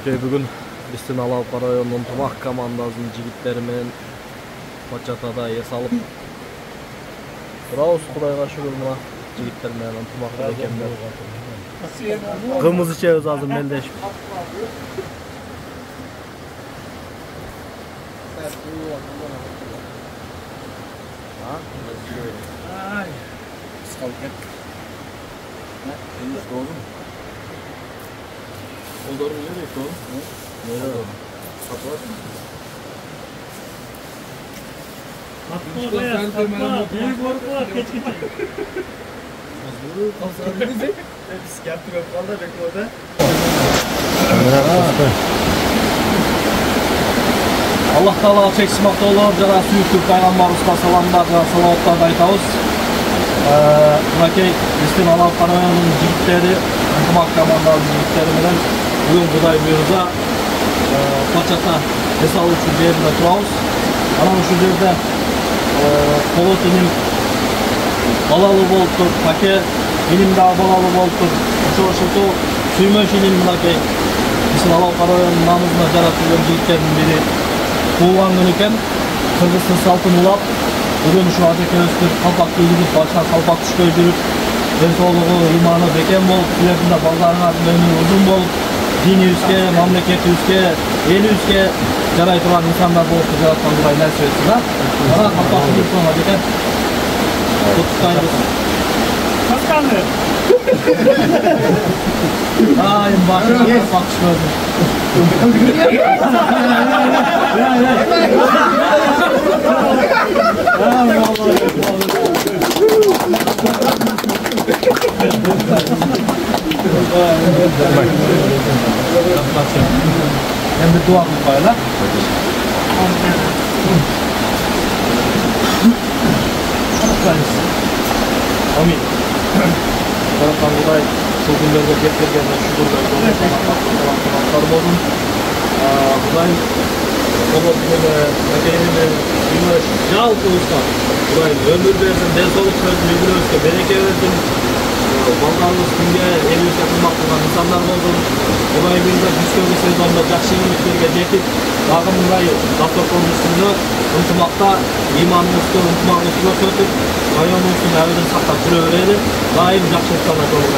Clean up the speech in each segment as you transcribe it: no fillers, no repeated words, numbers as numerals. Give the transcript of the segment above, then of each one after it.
Мынакей бүгүн биздин Алапка районунун ынтымак командасынын жигиттери менен Бачатада эс алып турабыз. Кудайга шүгүр, мына жигиттер менен ынтымак экенбиз. Кымыз ичебиз азыр мелдешип. Kollarım nereye koy? Nereye? Kapı. Kapı. Büyük korkular keçki. Allah Taala çekişmekte olur. Jana sүйүктүү пайгамбарыбызга саламдар, салаваттарды айтабыз. Мынакей биздин Алапка районунун жигиттери, ынтымак командасынын жигиттери менен бүгүн Кудай буйрса Бачата эс алуучу жеринде турабыз. Анан ушул жерде Болот иним балалуу болуптур, Паке иним дагы балалуу болуптур. Ошол Сүймөш иним мынакей биздин Алапка районунун намысына жаратылган жигиттердин бири туулган күнү экен. Кыргыздын салтын улап, бүгүн ушу ажекебизди калпак кийгизип, башка калпак түшпөй жүрүп, ден соолугу, ыйманы бекем болуп, тилеринде балдарыңардын өмүрү узун болуп, dinibizge, mamleketibizge, elibizge jaray turgan insanlar bolup жараткан Кудай насип этсин, да? Ана калпакты жүрсөң экен. Куттуктайбыз. Касканды. Эми башына калпак түшпөдү. Endi dua qilib qo'yinglar. Amin. Жараткан Кудай ушул күндөргө жеткиргенине шүгүрлөр болсун. Кудай Болот менен Макейни Сүймөш жалпыбызга Кудай өмүр берсин, ден соолук берсин, үйүнүбүзгө береке берсин. Балдарыбыз күнгө элибизге кызмат кылган инсандар болсун. Кудай буйрса жүзгө сезондо жакшы ийгиликтерге жетип, дагы мындай дастаркон үстүндө ынтымакта ыйманыбызды, ынтымагыбызды көрсөтүп, районубуздун абийдин сактап жүрө берели. Дайым жакшылыктан айтылып.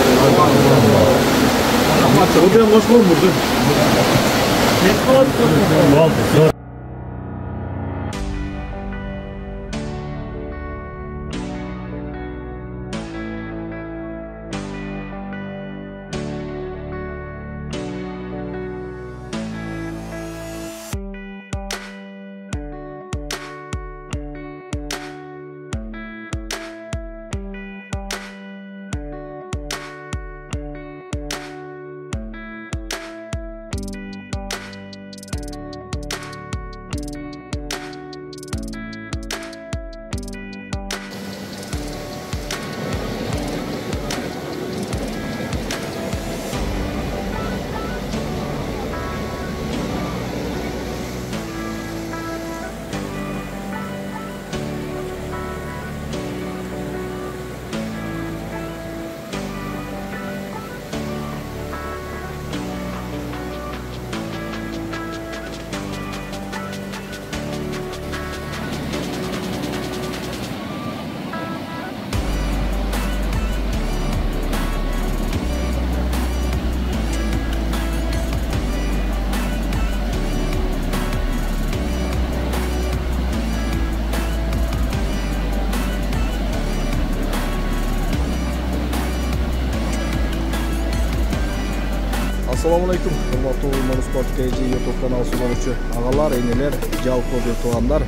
Assalamualaikum, hurmatуу Monusport KG YouTube kanalı sunucu ağalar, eneler, жалпы туугандар.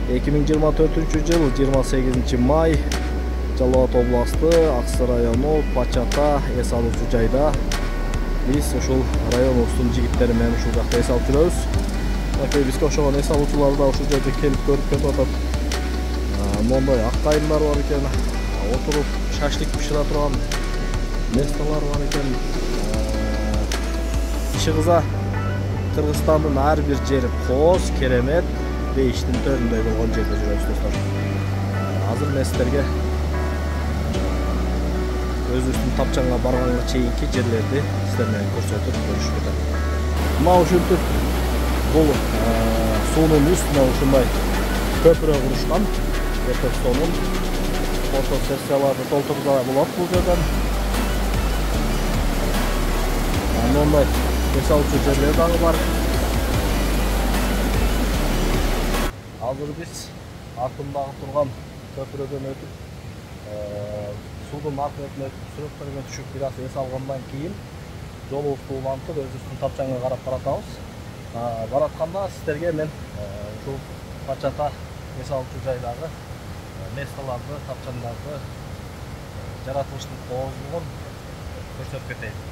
2024 жыл 28 май Жалал Абад областы Аксы району Бачата эс алуучу жайда биз ушул районубуздун жигиттери менен ушул жакта эс алып жүрөбүз. Бизге ошогон эс алуучулар да ушул жерде келип көрүп кетип атат. Мондай аккайындар бар экен, отуруп шашлык пишире турган местолар бар экен. Чыгыза Кыргызстандын ар бир жери коз, керемет, бейиштин төрүндөй болгон жерде жүрөбүз достор. Азыр мен силерге өзүбүздүн тапчанга барганга чейинки жерлерди силер менен көрсөтүп көрүшүп кетем. Мына ушинтип бул суунун үстүнө ушундай көпүрө курушкан. Өтөкстонун фотосессияларды толтурууга болот бул жерден. Мондай эс алуучу жерлер дагы бар. Азыр биз артындагы турган көпүрөдөн өтүп, суудун аркы бетине өтүп, сүрөттөргө түшүп, бир аз эс алгандан кийин жолубузду улантып, өзүбүздүн тапчаңга карап баратабыз. Баратканда сиздерге мен ушул Пачата эс алуучу жайдагы местоларды, тапчаңдарды, жаратылыштын кооздугун көрсөтүп кетейин.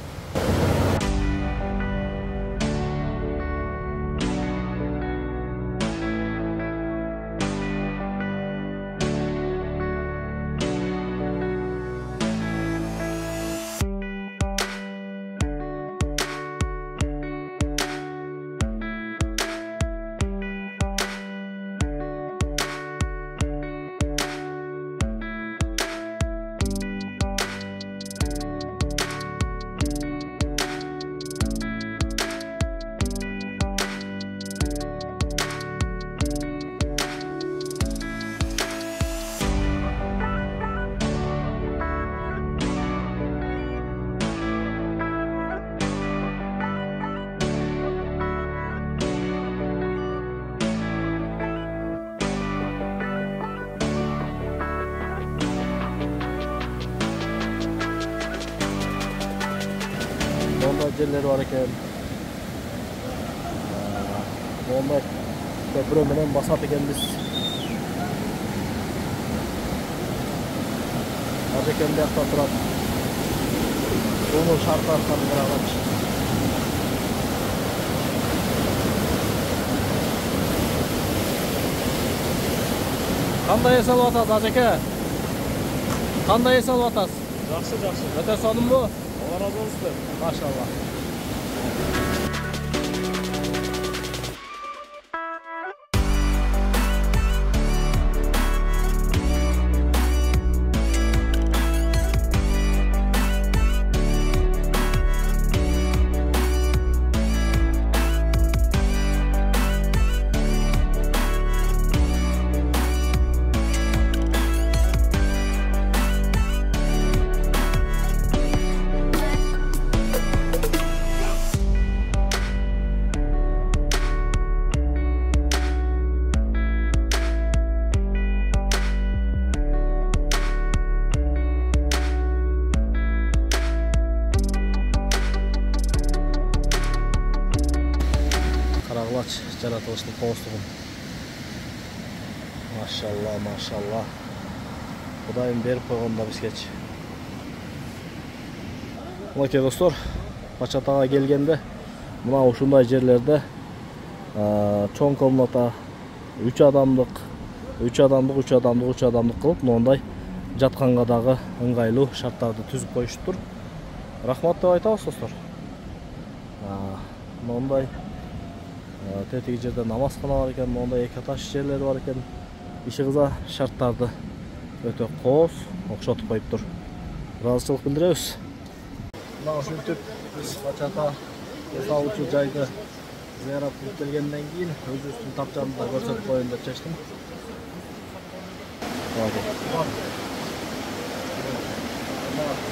Monday jellери бар экен. Monday көпүрө менен басат экенбиз. Ажекем биякта турат. Суунун шарттарын карагач. Кандай эс алып атасыз, ажеке? Кандай эс алып атасыз? Жақсы, жақсы. Өтө сонунбу? Allah razı olsun. Maşallah. Карагылач жаратылыштын кооздугун. Машалла, машалла. Кудайым берип койгон да бизгечи. Мынакей достор, Пачатага келгенде мына ушундай жерлерде чоң комната 3 адамдык кылып, мындай жатканга дагы ыңгайлуу шарттарды түзүп коюшуптур. Рахмат деп айтабыз достор. Мындай тетиги жерде намазкана бар экен, мондай эки этаж жерлери бар экен. Иши кыза шарттарды өтө кооз окшотуп коюптур. Ыраазычылык билдиребиз. Мына ушинтип биз Пачата эс алуучу жайды зыярат кылып келгенден кийин өзүбүздүн тапчанды да көрсөтүп коеюн деп чечтим.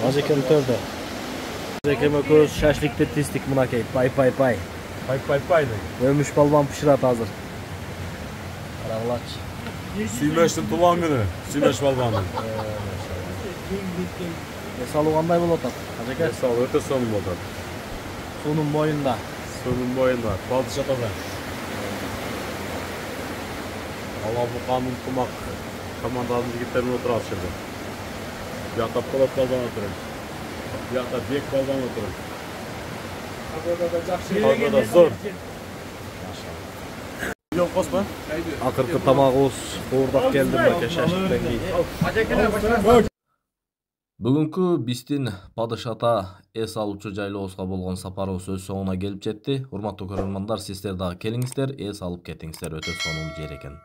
Ажекем төрдө. Ажекем экөөбүз шашликти тиздик мынакей. Пай. Pay. Өмүш балбан пышырат азыр. Карагылач. Сүймештин тулган күнү. Сүймеш балбанын. Эс алуу кандай болот атат? Ажеке, Эс алуу өтө сонун болот. суунун боюнда. Пачатада. Алабуканын тумак командалын жигиттерин отурат жерде. Биякта Полот балбан отурат. Биякта Бек балбан отурат. Погода зор. Миллион космо? Акыркы тамагыбыз уурдап келди мынакей шашлыктан кийин. Бүгүнкү биздин Падышата эс алуучу жайлообузга болгон сапарыбыз өз соңуна келип жетти. Урматтуу көрөрмандар, сиздер дагы келиңиздер, эс алып кетиңиздер, өтө сонун жер экен.